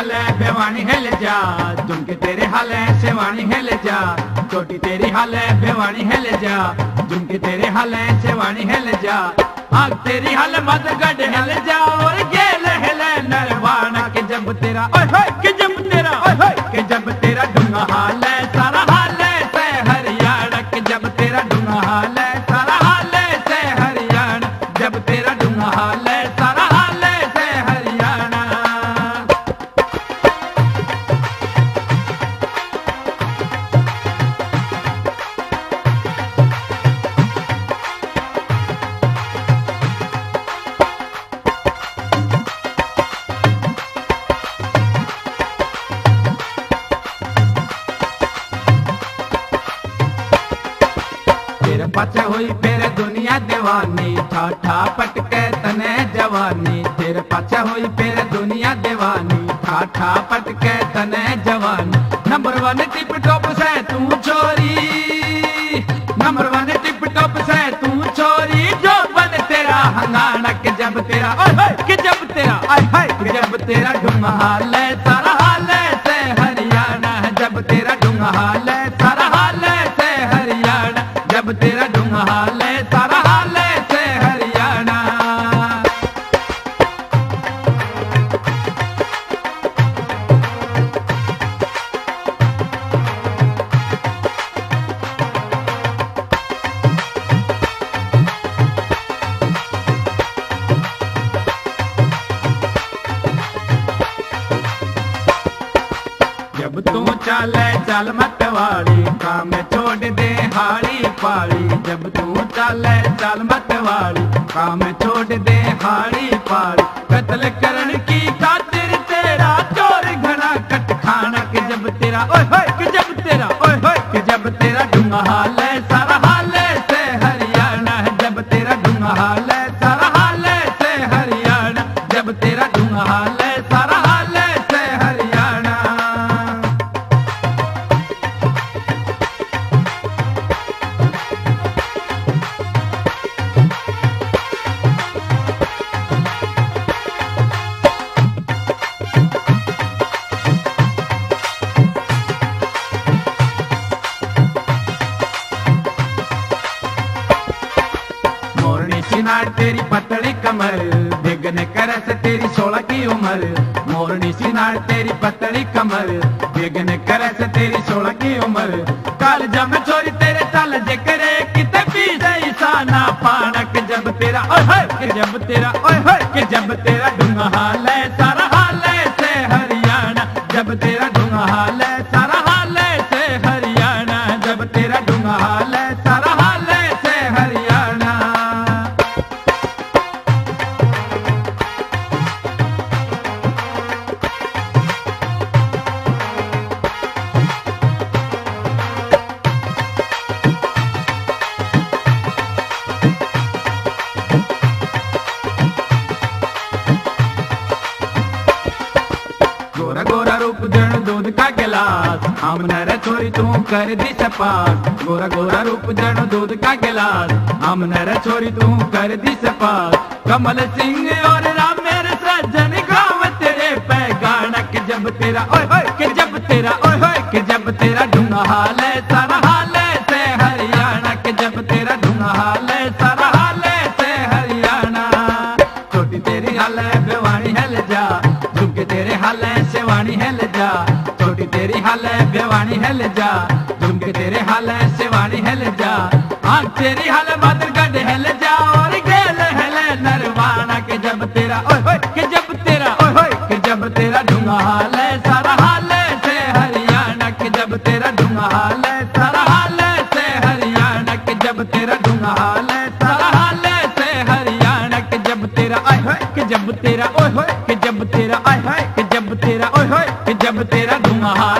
हाल है बेवानी हिल जा, झुमके तेरे हाल है सेवानी हिल जा, चोटी तेरी हाल है बेवानी हिल जा, झुमके तेरे हाल है सेवानी हिल जा, आग तेरी हाल मत गड हिल जा, और गेल हिले नरवाना के जब तेरा ओए होए के जब तेरा ओए होए के जब तेरा डूंगा हाल है सारा हाल है से हरियाणा के जब तेरा डूंगा हाल है सारा हाल है से हरियाणा, जब तेरा डूंगा हाल है सारा हाल है से हरियाणा। पाछे हुई फिर दुनिया दीवानी, ठाठा पटके तने जवानी, तेरे पाछे हुई फिर दुनिया दीवानी, ठाठा पटके तने जवानी, नंबर 1 टिप टॉप से तू चोरी, नंबर 1 टिप टॉप से तू चोरी, जो बन तेरा हंगाना के जब तेरा ओए होए के जब तेरा आय हाय के जब तेरा डूंगा हाल है सारा हाल है से हरियाणा, जब तेरा डूंगा हाल है सारा हाल है से हरियाणा, जब तेरा डूंगा हाल है सारा हाल है से हरियाणा। जब तू चले चल मत वाली, काम छोड़ दे हाड़ी पाड़ी, जब तू चले चल मत वाली, काम छोड़ दे हाड़ी पाड़ी, कत्ल करने की खातिर तेरा चोर घना कट खाना के जब तेरा ओए होए के जब तेरा ओए होए के जब तेरा डूंगा हाल है सारा हाल है से हरियाणा, जब तेरा डूंगा हाल है सारा हाल है से हरियाणा, जब तेरा डूंगा हाल है सारा हाल है से हरियाणा। नाड़ तेरी पतली कमर, देखने करस तेरी 16 की उम्र, मोरनी सी नाड़ तेरी पतली कमर, देखने करस तेरी 16 की उम्र, काल जम चोरी तेरे चल जे करे किते भी सही साना पाना के जब तेरा ओए होए के जब तेरा ओए होए के जब तेरा डूंगा हाल है सारा हाल है से हरियाणा, जब तेरा डूंगा हाल है सारा हाल है से हरियाणा, जब तेरा डूंगा हाल है सारा हाल है से हरियाणा। गोरा गोरा रूप जन दूध का गिलास, हमने रे छोरी तू कर दी सपास, गोरा गोरा रूप जन दूध का गिलास, हमने रे छोरी तू कर दी सपास, कमल सिंह और राम मेरे सज्जन गाँव तेरे पे गाना के जब तेरा ओए होए के जब तेरा ओए होए के जब तेरा डूंगा हाल है सारा हाल है से हरियाणा, के जब तेरा डूंगा हाल है सारा हाल है से हरियाणा, छोटी तेरी हाल है बेवानी हिल जा, झुमके तेरे हाल है सेवानी हिल जा, छोटी तेरी हाल है बेवानी हिल जा, झुमके तेरे हाल है सेवानी हिल जा, आग तेरी हाल मत गड हिल जा, और गेल हिले नरवाना के जब तेरा ओए होए के जब तेरा ओए होए के जब तेरा डूंगा हाल है सारा हाल है से हरियाणा, के जब तेरा डूंगा हाल है सारा हाल है से हरियाणा, के जब तेरा डूंगा हाल है सारा हाल है से हरियाणा, के जब तेरा ओए होए के जब तेरा ओए होए के जब तेरा आय हाय के जब तेरा ओए होए के जब तेरा डूंगा हाल